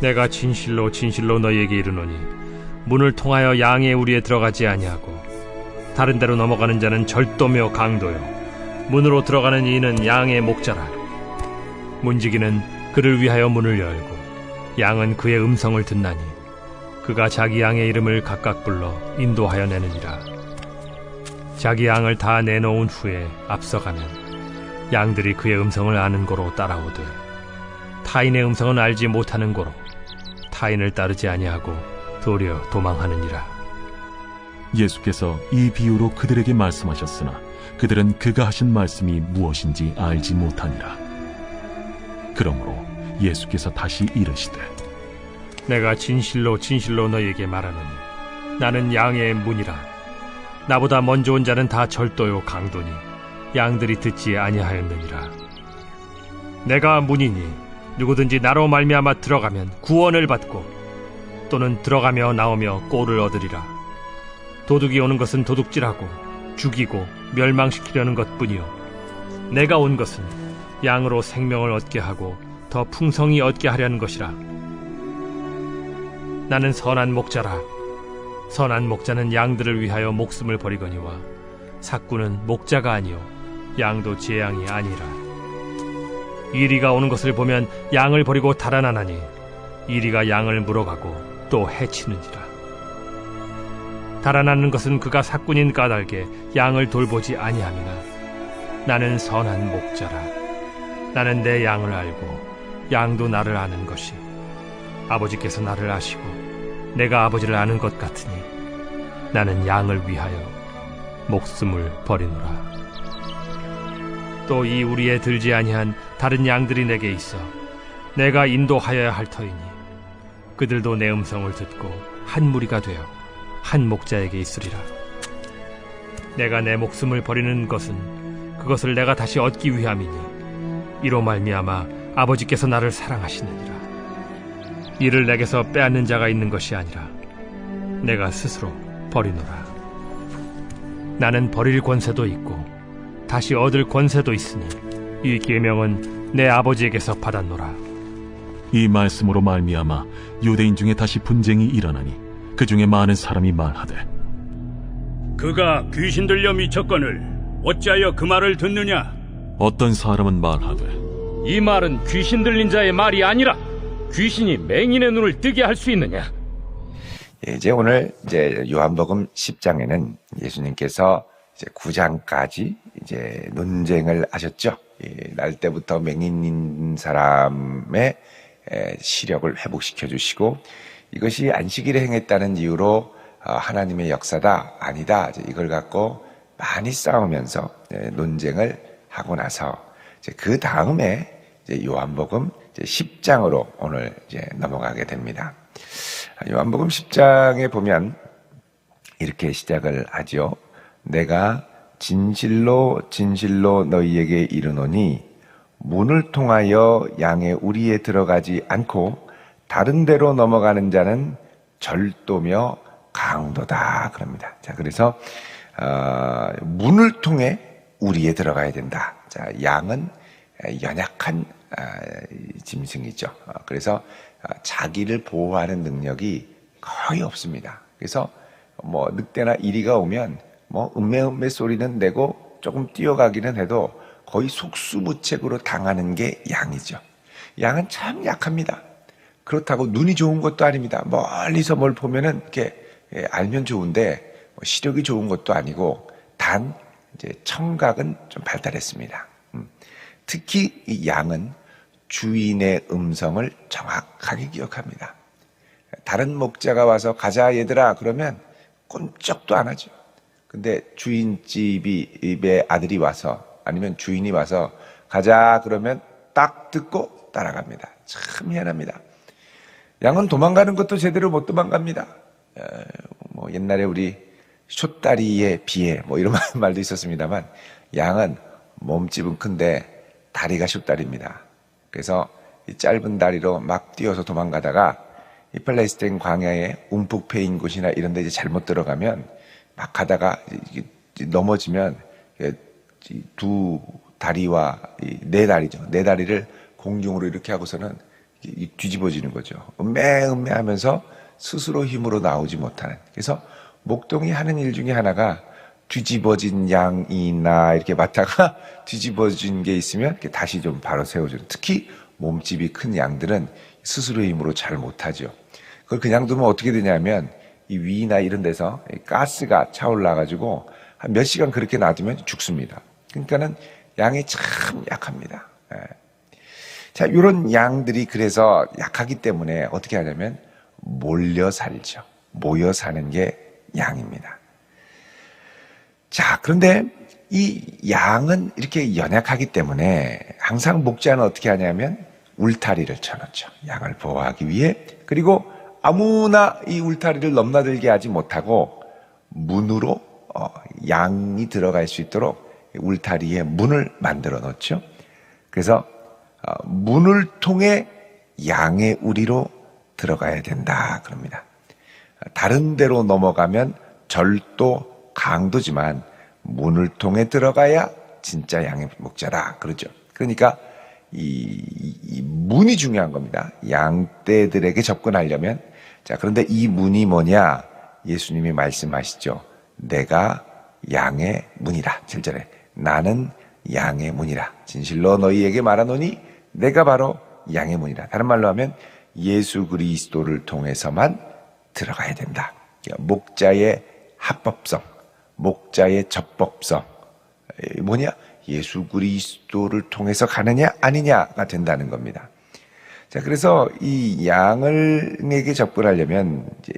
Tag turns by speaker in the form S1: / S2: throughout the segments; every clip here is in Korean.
S1: 내가 진실로 진실로 너희에게 이르노니 문을 통하여 양의 우리에 들어가지 아니하고 다른 데로 넘어가는 자는 절도며 강도요 문으로 들어가는 이는 양의 목자라. 문지기는 그를 위하여 문을 열고 양은 그의 음성을 듣나니 그가 자기 양의 이름을 각각 불러 인도하여 내느니라. 자기 양을 다 내놓은 후에 앞서가면 양들이 그의 음성을 아는 고로 따라오되 타인의 음성은 알지 못하는 고로 타인을 따르지 아니하고 도리어 도망하느니라.
S2: 예수께서 이 비유로 그들에게 말씀하셨으나 그들은 그가 하신 말씀이 무엇인지 알지 못하니라. 그러므로 예수께서 다시 이르시되
S1: 내가 진실로 진실로 너희에게 말하노니 나는 양의 문이라. 나보다 먼저 온 자는 다 절도요 강도니 양들이 듣지 아니하였느니라. 내가 문이니 누구든지 나로 말미암아 들어가면 구원을 받고 또는 들어가며 나오며 꼴을 얻으리라. 도둑이 오는 것은 도둑질하고 죽이고 멸망시키려는 것뿐이요 내가 온 것은 양으로 생명을 얻게 하고 더 풍성히 얻게 하려는 것이라. 나는 선한 목자라. 선한 목자는 양들을 위하여 목숨을 버리거니와 삭구는 목자가 아니요 양도 제 양이 아니라. 이리가 오는 것을 보면 양을 버리고 달아나나니 이리가 양을 물어가고 또 해치느니라. 달아나는 것은 그가 삭군인 까닭에 양을 돌보지 아니함이나 나는 선한 목자라. 나는 내 양을 알고 양도 나를 아는 것이 아버지께서 나를 아시고 내가 아버지를 아는 것 같으니 나는 양을 위하여 목숨을 버리노라. 또 이 우리에 들지 아니한 다른 양들이 내게 있어 내가 인도하여야 할 터이니 그들도 내 음성을 듣고 한 무리가 되어 한 목자에게 있으리라. 내가 내 목숨을 버리는 것은 그것을 내가 다시 얻기 위함이니 이로 말미암아 아버지께서 나를 사랑하시느니라. 이를 내게서 빼앗는 자가 있는 것이 아니라 내가 스스로 버리노라. 나는 버릴 권세도 있고 다시 얻을 권세도 있으니 이 계명은 내 아버지에게서 받았노라.
S2: 이 말씀으로 말미암아 유대인 중에 다시 분쟁이 일어나니 그 중에 많은 사람이 말하되
S3: 그가 귀신 들려 미쳤거늘 어찌하여 그 말을 듣느냐?
S2: 어떤 사람은 말하되
S4: 이 말은 귀신 들린 자의 말이 아니라 귀신이 맹인의 눈을 뜨게 할 수 있느냐?
S5: 이제 오늘 요한복음 10장에는 예수님께서 이제 9장까지 이제 논쟁을 하셨죠. 날 때부터 맹인인 사람의 시력을 회복시켜 주시고 이것이 안식일에 행했다는 이유로 하나님의 역사다 아니다 이걸 갖고 많이 싸우면서 논쟁을 하고 나서 그 다음에 요한복음 10장으로 오늘 넘어가게 됩니다. 요한복음 10장에 보면 이렇게 시작을 하죠. 내가 진실로 진실로 너희에게 이르노니 문을 통하여 양의 우리에 들어가지 않고 다른 데로 넘어가는 자는 절도며 강도다 그럽니다. 자, 그래서 문을 통해 우리에 들어가야 된다. 자, 양은 연약한 짐승이죠. 그래서 자기를 보호하는 능력이 거의 없습니다. 그래서 뭐 늑대나 이리가 오면 뭐 음메음메 소리는 내고 조금 뛰어가기는 해도 거의 속수무책으로 당하는 게 양이죠. 양은 참 약합니다. 그렇다고 눈이 좋은 것도 아닙니다. 멀리서 뭘 보면은 이렇게 알면 좋은데 시력이 좋은 것도 아니고 단 이제 청각은 좀 발달했습니다. 특히 이 양은 주인의 음성을 정확하게 기억합니다. 다른 목자가 와서 가자 얘들아 그러면 꼼짝도 안 하죠. 근데 주인집의 아들이 와서 아니면 주인이 와서 가자 그러면 딱 듣고 따라갑니다. 참 희한합니다. 양은 도망가는 것도 제대로 못 도망갑니다. 뭐 옛날에 우리 숏다리에 비해 뭐 이런 말도 있었습니다만 양은 몸집은 큰데 다리가 숏다리입니다. 그래서 이 짧은 다리로 막 뛰어서 도망가다가 이 팔레스타인 광야에 움푹 패인 곳이나 이런 데 이제 잘못 들어가면 막 가다가 넘어지면 두 다리와 네 다리죠. 네 다리를 공중으로 이렇게 하고서는 뒤집어지는 거죠. 음매 하면서 스스로 힘으로 나오지 못하는. 그래서 목동이 하는 일 중에 하나가 뒤집어진 양이 있나 이렇게 봤다가 뒤집어진 게 있으면 이렇게 다시 좀 바로 세워주는. 특히 몸집이 큰 양들은 스스로의 힘으로 잘 못하죠. 그걸 그냥 두면 어떻게 되냐면 이 위나 이런 데서 가스가 차올라가지고 한 몇 시간 그렇게 놔두면 죽습니다. 그러니까는 양이 참 약합니다. 자, 이런 양들이 그래서 약하기 때문에 어떻게 하냐면 몰려 살죠. 모여 사는 게 양입니다. 자, 그런데 이 양은 이렇게 연약하기 때문에 항상 목자는 어떻게 하냐면 울타리를 쳐놓죠. 양을 보호하기 위해. 그리고 아무나 이 울타리를 넘나들게 하지 못하고 문으로 양이 들어갈 수 있도록 울타리에 문을 만들어 놓죠. 그래서 문을 통해 양의 우리로 들어가야 된다 그럽니다. 다른 데로 넘어가면 절도 강도지만 문을 통해 들어가야 진짜 양의 목자다 그러죠. 그러니까 이 문이 중요한 겁니다. 양떼들에게 접근하려면. 자, 그런데 이 문이 뭐냐? 예수님이 말씀하시죠. 내가 양의 문이라. 7절에 나는 양의 문이라. 진실로 너희에게 말하노니 내가 바로 양의 문이라. 다른 말로 하면 예수 그리스도를 통해서만 들어가야 된다. 목자의 합법성, 목자의 적법성 뭐냐? 예수 그리스도를 통해서 가느냐 아니냐가 된다는 겁니다. 자, 그래서 이 양을에게 접근하려면 이제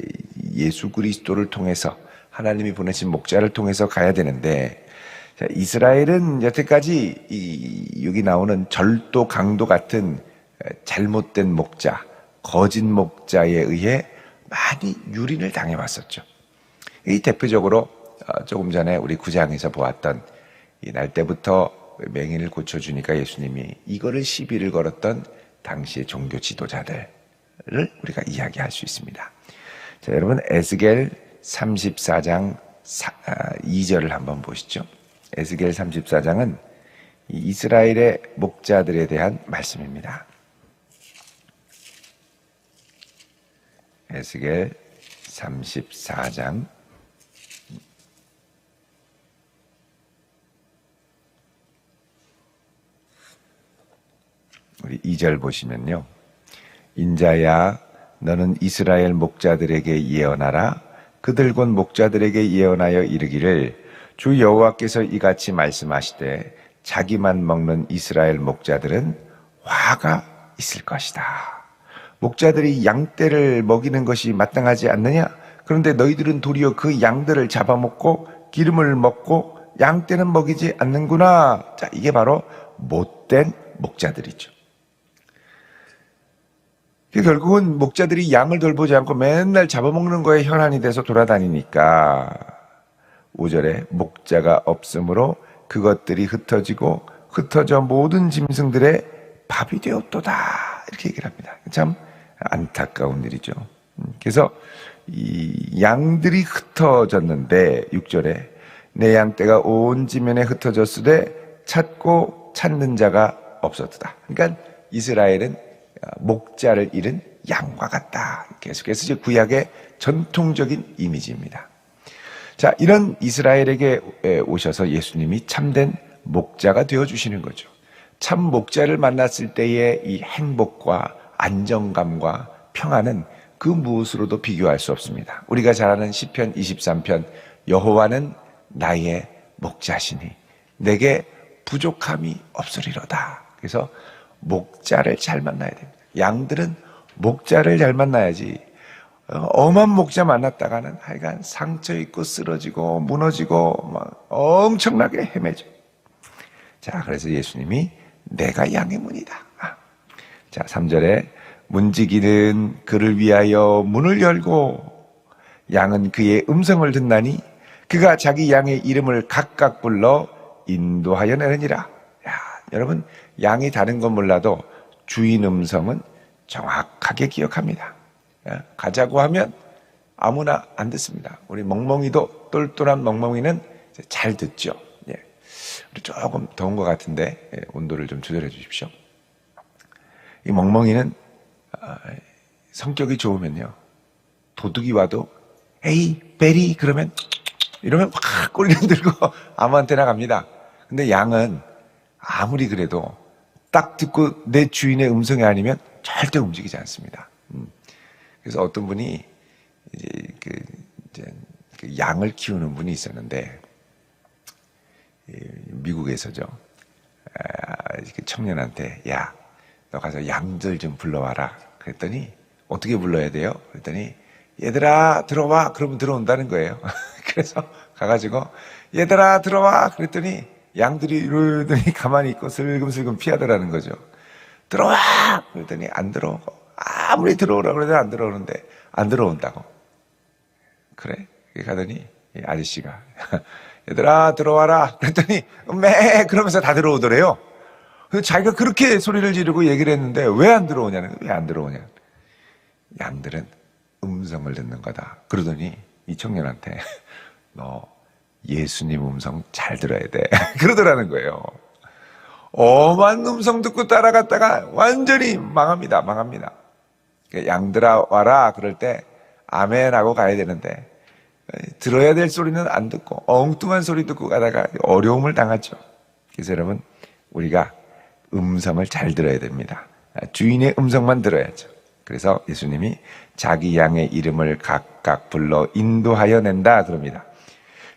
S5: 예수 그리스도를 통해서 하나님이 보내신 목자를 통해서 가야 되는데, 자, 이스라엘은 여태까지 여기 나오는 절도 강도 같은 잘못된 목자, 거짓 목자에 의해 많이 유린을 당해왔었죠. 이 대표적으로 조금 전에 우리 9장에서 보았던 이 날 때부터 맹인을 고쳐주니까 예수님이 이거를 시비를 걸었던 당시의 종교 지도자들을 우리가 이야기할 수 있습니다. 자, 여러분 에스겔 34장 2절을 한번 보시죠. 에스겔 34장은 이스라엘의 목자들에 대한 말씀입니다. 에스겔 34장 우리 2절 보시면요. 인자야 너는 이스라엘 목자들에게 예언하라. 그들 곧 목자들에게 예언하여 이르기를 주 여호와께서 이같이 말씀하시되 자기만 먹는 이스라엘 목자들은 화가 있을 것이다. 목자들이 양떼를 먹이는 것이 마땅하지 않느냐? 그런데 너희들은 도리어 그 양들을 잡아먹고 기름을 먹고 양떼는 먹이지 않는구나. 자, 이게 바로 못된 목자들이죠. 결국은 목자들이 양을 돌보지 않고 맨날 잡아먹는 거에 혈안이 돼서 돌아다니니까 5절에 목자가 없으므로 그것들이 흩어지고 흩어져 모든 짐승들의 밥이 되었도다 이렇게 얘기를 합니다. 참 안타까운 일이죠. 그래서 이 양들이 흩어졌는데 6절에 내 양떼가 온 지면에 흩어졌으되 찾고 찾는 자가 없었다. 그러니까 이스라엘은 목자를 잃은 양과 같다. 계속해서 이제 구약의 전통적인 이미지입니다. 자, 이런 이스라엘에게 오셔서 예수님이 참된 목자가 되어주시는 거죠. 참 목자를 만났을 때의 이 행복과 안정감과 평안은 그 무엇으로도 비교할 수 없습니다. 우리가 잘 아는 시편 23편 여호와는 나의 목자시니 내게 부족함이 없으리로다. 그래서 목자를 잘 만나야 됩니다. 양들은 목자를 잘 만나야지 엄한 목자 만났다가는 하여간 상처 입고 쓰러지고 무너지고 막 엄청나게 헤매죠. 자, 그래서 예수님이 내가 양의 문이다. 자, 3절에 문지기는 그를 위하여 문을 열고 양은 그의 음성을 듣나니 그가 자기 양의 이름을 각각 불러 인도하여 내느니라. 여러분, 양이 다른 건 몰라도 주인 음성은 정확하게 기억합니다. 가자고 하면 아무나 안 듣습니다. 우리 멍멍이도 똘똘한 멍멍이는 잘 듣죠. 우리 조금 더운 것 같은데 온도를 좀 조절해 주십시오. 이 멍멍이는 성격이 좋으면요, 도둑이 와도 에이 베리 그러면 이러면 막 꼬리를 들고 아무한테나 갑니다. 근데 양은 아무리 그래도 딱 듣고 내 주인의 음성이 아니면 절대 움직이지 않습니다. 그래서 어떤 분이 이제 그 양을 키우는 분이 있었는데, 미국에서죠. 그 청년한테, 야, 너 가서 양들 좀 불러와라. 그랬더니 어떻게 불러야 돼요? 그랬더니 얘들아 들어와. 그러면 들어온다는 거예요. 그래서 가가지고 얘들아 들어와. 그랬더니 양들이 이러더니 가만히 있고 슬금슬금 피하더라는 거죠. 들어와. 그랬더니 안 들어오고, 아무리 들어오라 그래도 안 들어오는데 안 들어온다고. 그래? 가더니 이 아저씨가 얘들아 들어와라. 그랬더니 매 그러면서 다 들어오더래요. 그래서 자기가 그렇게 소리를 지르고 얘기를 했는데 왜 안 들어오냐는 거예요. 왜 안 들어오냐. 양들은 음성을 듣는 거다. 그러더니 이 청년한테 너 예수님 음성 잘 들어야 돼. 그러더라는 거예요. 엄한 음성 듣고 따라갔다가 완전히 망합니다. 양들아 와라 그럴 때 아멘 하고 가야 되는데, 들어야 될 소리는 안 듣고 엉뚱한 소리 듣고 가다가 어려움을 당하죠. 그래서 여러분, 우리가 음성을 잘 들어야 됩니다. 주인의 음성만 들어야죠. 그래서 예수님이 자기 양의 이름을 각각 불러 인도하여 낸다 그럽니다.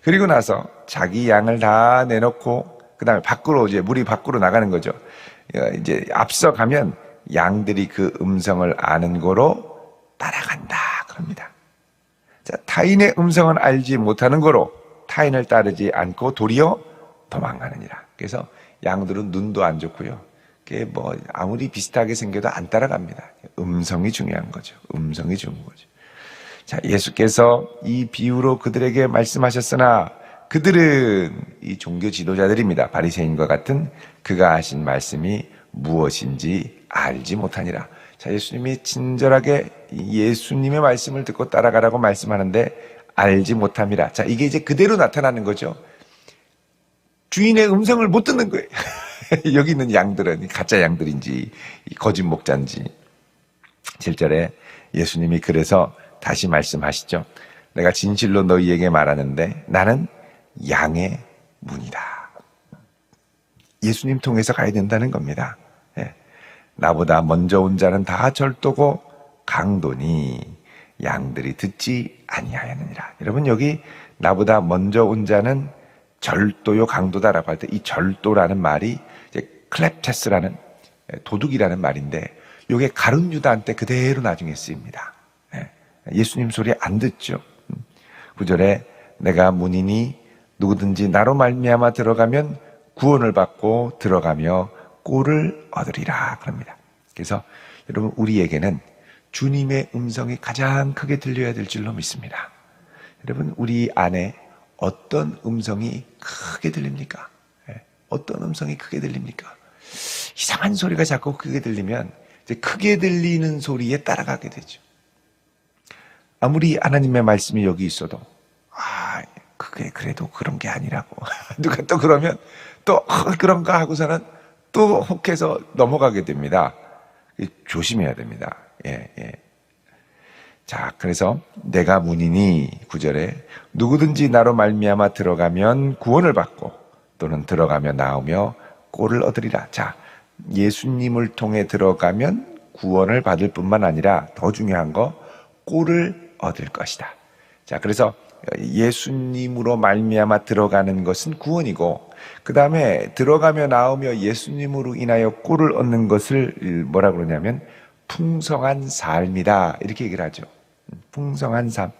S5: 그리고 나서 자기 양을 다 내놓고 그 다음에 밖으로, 이제 무리 밖으로 나가는 거죠. 이제 앞서 가면 양들이 그 음성을 아는 거로 따라간다 그럽니다. 자, 타인의 음성은 알지 못하는 거로 타인을 따르지 않고 도리어 도망가느니라. 그래서 양들은 눈도 안 좋고요, 그게 뭐 아무리 비슷하게 생겨도 안 따라갑니다. 음성이 중요한 거죠. 음성이 중요한 거죠. 자, 예수께서 이 비유로 그들에게 말씀하셨으나 그들은, 이 종교 지도자들입니다. 바리새인과 같은, 그가 하신 말씀이 무엇인지 알지 못하니라. 자, 예수님이 친절하게 예수님의 말씀을 듣고 따라가라고 말씀하는데 알지 못함이라. 자, 이게 이제 그대로 나타나는 거죠. 주인의 음성을 못 듣는 거예요. 여기 있는 양들은 가짜 양들인지 거짓 목자인지. 7절에 예수님이 그래서 다시 말씀하시죠. 내가 진실로 너희에게 말하는데 나는 양의 문이다. 예수님 통해서 가야 된다는 겁니다. 나보다 먼저 온 자는 다 절도고 강도니 양들이 듣지 아니하였느니라. 여러분, 여기 나보다 먼저 온 자는 절도요 강도다라고 할 때 이 절도라는 말이 이제 클랩테스라는, 도둑이라는 말인데, 이게 가룟 유다한테 그대로 나중에 쓰입니다. 예수님 소리 안 듣죠. 9절에 내가 문이니 누구든지 나로 말미암아 들어가면 구원을 받고 들어가며 꼴을 얻으리라 그럽니다. 그래서 여러분, 우리에게는 주님의 음성이 가장 크게 들려야 될 줄로 믿습니다. 여러분, 우리 안에 어떤 음성이 크게 들립니까? 어떤 음성이 크게 들립니까? 이상한 소리가 자꾸 크게 들리면 이제 크게 들리는 소리에 따라가게 되죠. 아무리 하나님의 말씀이 여기 있어도 그게 그래도 그런 게 아니라고 누가 또 그러면 또 그런가 하고서는 또 혹해서 넘어가게 됩니다. 조심해야 됩니다. 자, 그래서 내가 문이니 9절에 누구든지 나로 말미암아 들어가면 구원을 받고 또는 들어가며 나오며 꼴을 얻으리라. 자, 예수님을 통해 들어가면 구원을 받을 뿐만 아니라 더 중요한 거, 꼴을 얻을 것이다. 자, 그래서 예수님으로 말미암아 들어가는 것은 구원이고, 그 다음에 들어가며 나오며 예수님으로 인하여 꼴을 얻는 것을 뭐라 그러냐면 풍성한 삶이다, 이렇게 얘기를 하죠. 풍성한 삶.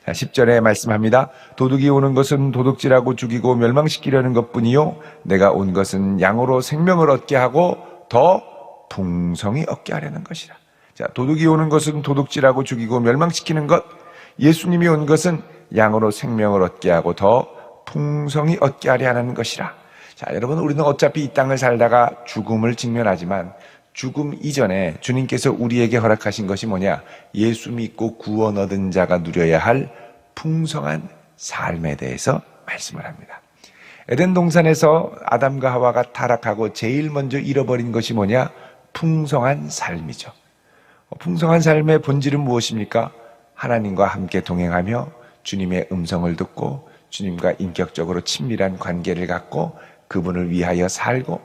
S5: 자, 10절에 말씀합니다. 도둑이 오는 것은 도둑질하고 죽이고 멸망시키려는 것뿐이요 내가 온 것은 양으로 생명을 얻게 하고 더 풍성히 얻게 하려는 것이라. 자, 도둑이 오는 것은 도둑질하고 죽이고 멸망시키는 것, 예수님이 온 것은 양으로 생명을 얻게 하고 더 풍성히 얻게 하려 하는 것이라. 자, 여러분, 우리는 어차피 이 땅을 살다가 죽음을 직면하지만 죽음 이전에 주님께서 우리에게 허락하신 것이 뭐냐? 예수 믿고 구원 얻은 자가 누려야 할 풍성한 삶에 대해서 말씀을 합니다. 에덴 동산에서 아담과 하와가 타락하고 제일 먼저 잃어버린 것이 뭐냐? 풍성한 삶이죠. 풍성한 삶의 본질은 무엇입니까? 하나님과 함께 동행하며 주님의 음성을 듣고 주님과 인격적으로 친밀한 관계를 갖고 그분을 위하여 살고,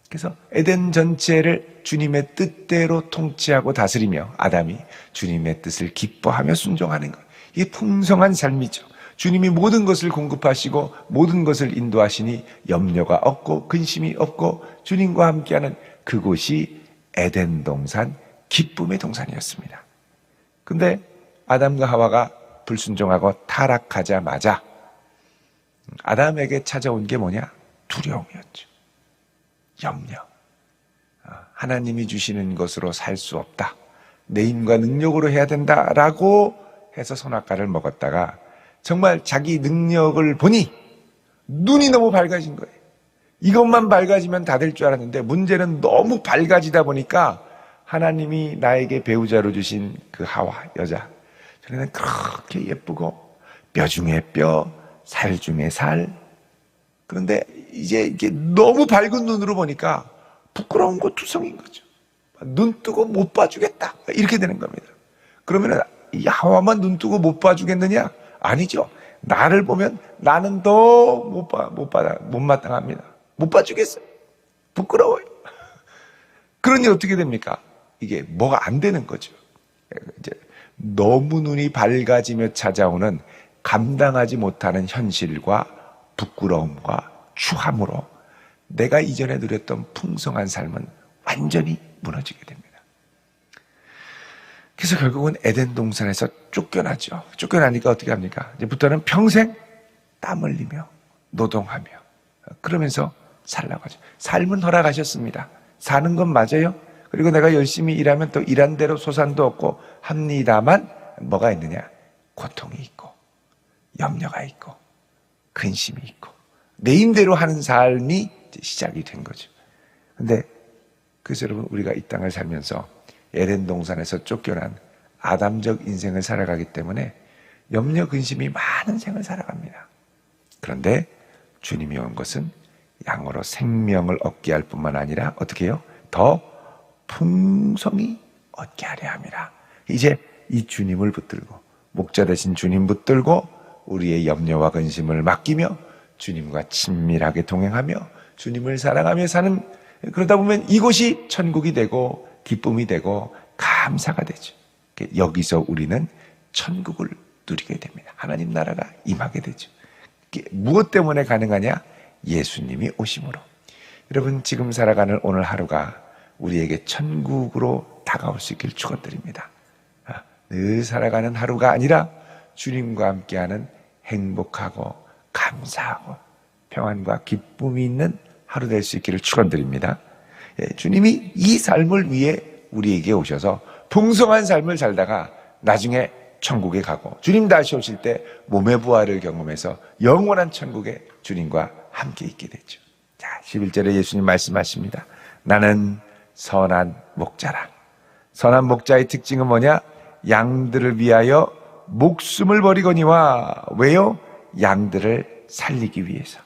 S5: 그래서 에덴 전체를 주님의 뜻대로 통치하고 다스리며 아담이 주님의 뜻을 기뻐하며 순종하는 것. 이게 풍성한 삶이죠. 주님이 모든 것을 공급하시고 모든 것을 인도하시니 염려가 없고 근심이 없고 주님과 함께하는 그곳이 에덴 동산, 기쁨의 동산이었습니다. 근데 아담과 하와가 불순종하고 타락하자마자 아담에게 찾아온 게 뭐냐? 두려움이었죠. 염려. 하나님이 주시는 것으로 살 수 없다. 내 힘과 능력으로 해야 된다라고 해서 선악과를 먹었다가 정말 자기 능력을 보니 눈이 너무 밝아진 거예요. 이것만 밝아지면 다 될 줄 알았는데 문제는 너무 밝아지다 보니까 하나님이 나에게 배우자로 주신 그 하와, 여자, 저는 그렇게 예쁘고 뼈 중에 뼈, 살 중에 살. 그런데 이제 이게 너무 밝은 눈으로 보니까 부끄러운 거 투성인 거죠. 눈 뜨고 못 봐주겠다, 이렇게 되는 겁니다. 그러면 이 하와만 눈 뜨고 못 봐주겠느냐? 아니죠. 나를 보면 나는 더 못마땅합니다. 못 봐주겠어요. 부끄러워요. 그러니 어떻게 됩니까? 이게 뭐가 안 되는 거죠. 이제 너무 눈이 밝아지며 찾아오는 감당하지 못하는 현실과 부끄러움과 추함으로 내가 이전에 누렸던 풍성한 삶은 완전히 무너지게 됩니다. 그래서 결국은 에덴 동산에서 쫓겨나죠. 쫓겨나니까 어떻게 합니까? 이제부터는 평생 땀 흘리며 노동하며 그러면서 살라고 하죠. 삶은 허락하셨습니다. 사는 건 맞아요. 그리고 내가 열심히 일하면 또 일한 대로 소산도 얻고 합니다만 뭐가 있느냐? 고통이 있고 염려가 있고 근심이 있고 내 힘대로 하는 삶이 이제 시작이 된 거죠. 근데 그래서 여러분, 우리가 이 땅을 살면서 에덴 동산에서 쫓겨난 아담적 인생을 살아가기 때문에 염려 근심이 많은 생을 살아갑니다. 그런데 주님이 온 것은 양으로 생명을 얻게 할 뿐만 아니라 어떻게 해요? 더 풍성히 얻게 하려 함이라. 이제 이 주님을 붙들고, 목자 되신 주님 붙들고 우리의 염려와 근심을 맡기며 주님과 친밀하게 동행하며 주님을 사랑하며 사는, 그러다 보면 이곳이 천국이 되고 기쁨이 되고 감사가 되죠. 여기서 우리는 천국을 누리게 됩니다. 하나님 나라가 임하게 되죠. 무엇 때문에 가능하냐? 예수님이 오심으로. 여러분, 지금 살아가는 오늘 하루가 우리에게 천국으로 다가올 수 있기를 축원드립니다. 늘 살아가는 하루가 아니라 주님과 함께하는 행복하고 감사하고 평안과 기쁨이 있는 하루 될 수 있기를 축원드립니다. 주님이 이 삶을 위해 우리에게 오셔서 풍성한 삶을 살다가 나중에 천국에 가고 주님 다시 오실 때 몸의 부활을 경험해서 영원한 천국에 주님과 함께 있게 되죠. 자, 11절에 예수님 말씀하십니다. 나는 선한 목자라. 선한 목자의 특징은 뭐냐? 양들을 위하여 목숨을 버리거니와. 왜요? 양들을 살리기 위해서.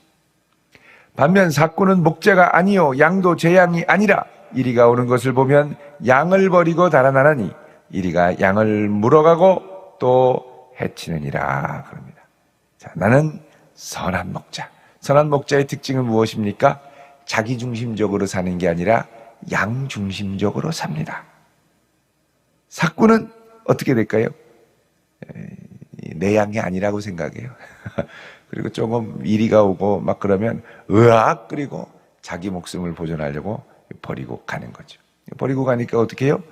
S5: 반면 삭구는 목자가 아니요 양도 제 양이 아니라 이리가 오는 것을 보면 양을 버리고 달아나나니 이리가 양을 물어가고 또 해치느니라. 그럽니다. 자, 나는 선한 목자. 선한 목자의 특징은 무엇입니까? 자기 중심적으로 사는 게 아니라 양 중심적으로 삽니다. 삭구는 어떻게 될까요? 내 양이 아니라고 생각해요. 그리고 조금 이리가 오고 막 그러면 으악 그리고 자기 목숨을 보존하려고 버리고 가는 거죠. 버리고 가니까 어떻게 해요?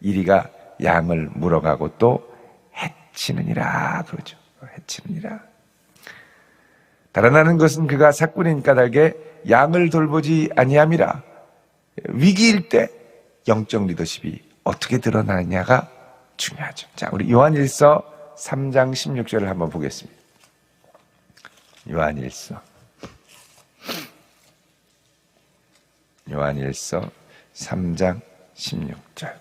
S5: 이리가 양을 물어가고 또 해치느니라. 그러죠. 해치느니라. 달아나는 것은 그가 삭군인 까닭에 양을 돌보지 아니함이라. 위기일 때 영적 리더십이 어떻게 드러나느냐가 중요하죠. 자, 우리 요한일서 3장 16절을 한번 보겠습니다. 요한일서 3장 16절.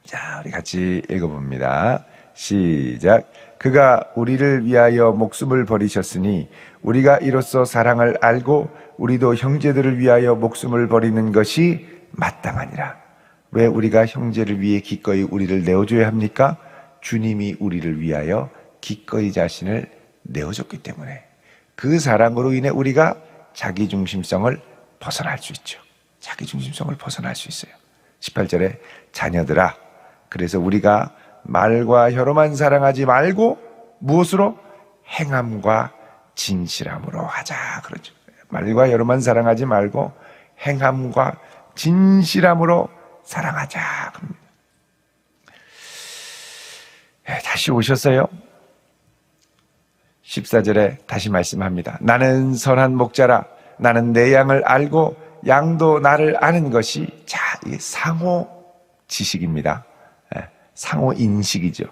S5: 자, 우리 같이 읽어봅니다. 시작. 그가 우리를 위하여 목숨을 버리셨으니 우리가 이로써 사랑을 알고 우리도 형제들을 위하여 목숨을 버리는 것이 마땅하니라. 왜 우리가 형제를 위해 기꺼이 우리를 내어줘야 합니까? 주님이 우리를 위하여 기꺼이 자신을 내어줬기 때문에 그 사랑으로 인해 우리가 자기중심성을 벗어날 수 있죠. 자기중심성을 벗어날 수 있어요. 18절에 자녀들아, 그래서 우리가 말과 혀로만 사랑하지 말고 무엇으로? 행함과 진실함으로 하자 그러죠. 말과 혀로만 사랑하지 말고 행함과 진실함으로 사랑하자 그럽니다. 다시 오셨어요. 14절에 다시 말씀합니다. 나는 선한 목자라. 나는 내 양을 알고 양도 나를 아는 것이, 자, 이게 상호 지식입니다. 상호 인식이죠.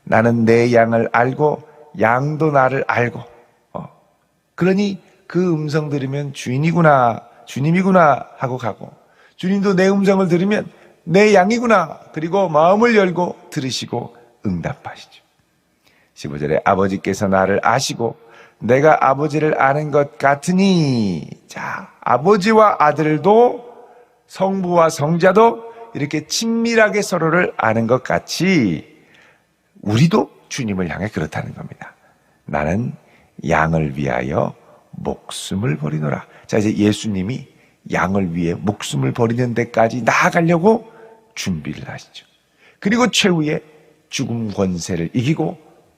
S5: 나는 내 양을 알고 양도 나를 알고. 그러니 그 음성 들으면 주인이구나, 주님이구나 하고 가고, 주님도 내 음성을 들으면 내 양이구나, 그리고 마음을 열고 들으시고 응답하시죠. 15절에 아버지께서 나를 아시고 내가 아버지를 아는 것 같으니, 자, 아버지와 아들도 성부와 성자도 이렇게 친밀하게 서로를 아는 것 같이 우리도 주님을 향해 그렇다는 겁니다. 나는 양을 위하여 목숨을 버리노라. 자, 이제 예수님이 양을 위해 목숨을 버리는 데까지 나아가려고 준비를 하시죠. 그리고 최후의 죽음 권세를 이기고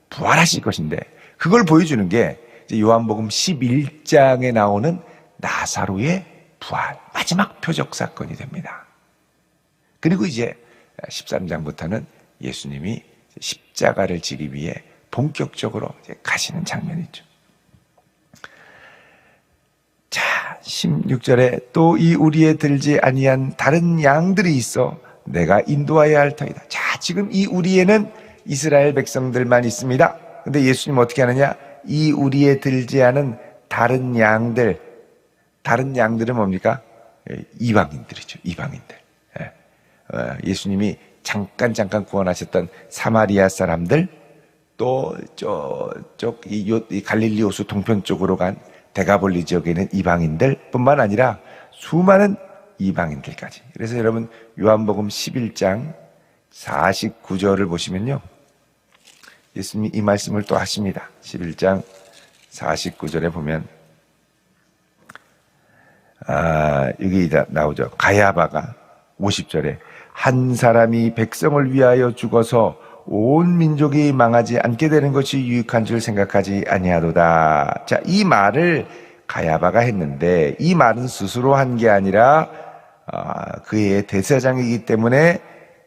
S5: 부활하실 것인데, 그걸 보여주는 게 이제 요한복음 11장에 나오는 나사로의 부활, 마지막 표적 사건이 됩니다. 그리고 이제 13장부터는 예수님이 십자가를 지기 위해 본격적으로 이제 가시는 장면이죠. 자, 16절에 또 이 우리에 들지 아니한 다른 양들이 있어 내가 인도하여야 할 터이다. 자, 지금 이 우리에는 이스라엘 백성들만 있습니다. 근데 예수님 어떻게 하느냐? 이 우리에 들지 않은 다른 양들, 다른 양들은 뭡니까? 이방인들이죠. 이방인들. 예수님이 잠깐 구원하셨던 사마리아 사람들, 또 이 갈릴리 호수 동편 쪽으로 간 데가볼리 지역에 있는 이방인들 뿐만 아니라 수많은 이방인들까지. 그래서 여러분 요한복음 11장 49절을 보시면요, 예수님이 이 말씀을 또 하십니다. 11장 49절에 보면 여기 나오죠. 가야바가 50절에 한 사람이 백성을 위하여 죽어서 온 민족이 망하지 않게 되는 것이 유익한 줄 생각하지 아니하도다. 자, 이 말을 가야바가 했는데 이 말은 스스로 한 게 아니라 그의 대제사장이기 때문에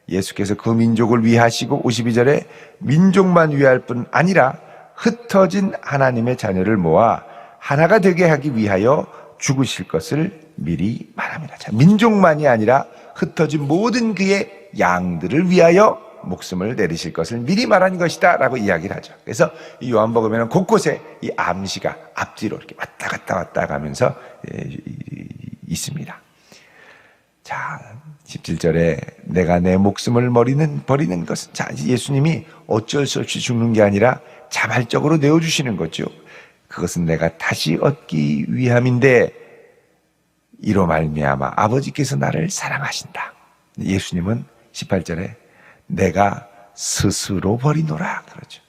S5: 예수께서 그 민족을 위하시고 52절에 민족만 위할 뿐 아니라 흩어진 하나님의 자녀를 모아 하나가 되게 하기 위하여 죽으실 것을 미리 말합니다. 자, 민족만이 아니라 흩어진 모든 그의 양들을 위하여 목숨을 내리실 것을 미리 말한 것이다 라고 이야기를 하죠. 그래서 이 요한복음에는 곳곳에 이 암시가 앞뒤로 이렇게 왔다 가면서 있습니다. 자, 17절에 내가 내 목숨을 버리는 것은, 자, 예수님이 어쩔 수 없이 죽는 게 아니라 자발적으로 내어주시는 거죠. 그것은 내가 다시 얻기 위함인데 이로 말미암아 아버지께서 나를 사랑하신다. 예수님은 18절에 내가 스스로 버리노라 그러죠.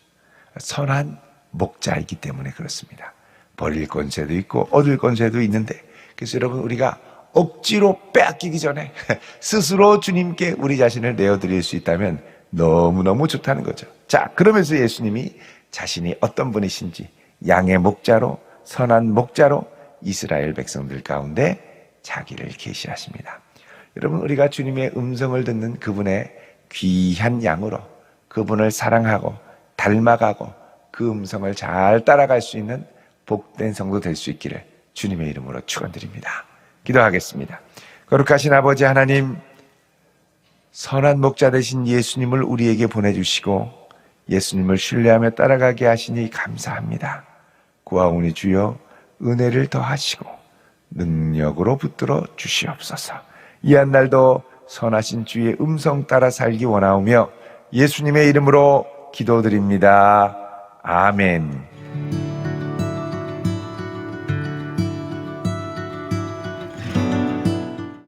S5: 선한 목자이기 때문에 그렇습니다. 버릴 권세도 있고 얻을 권세도 있는데, 그래서 여러분 우리가 억지로 빼앗기기 전에 스스로 주님께 우리 자신을 내어드릴 수 있다면 너무너무 좋다는 거죠. 자, 그러면서 예수님이 자신이 어떤 분이신지 양의 목자로, 선한 목자로 이스라엘 백성들 가운데 자기를 계시하십니다. 여러분, 우리가 주님의 음성을 듣는 그분의 귀한 양으로 그분을 사랑하고 닮아가고 그 음성을 잘 따라갈 수 있는 복된 성도 될 수 있기를 주님의 이름으로 축원드립니다. 기도하겠습니다. 거룩하신 아버지 하나님, 선한 목자 되신 예수님을 우리에게 보내주시고 예수님을 신뢰하며 따라가게 하시니 감사합니다. 구하오니 주여 은혜를 더하시고 능력으로 붙들어 주시옵소서. 이 한 날도 선하신 주의 음성 따라 살기 원하오며 예수님의 이름으로 기도드립니다. 아멘.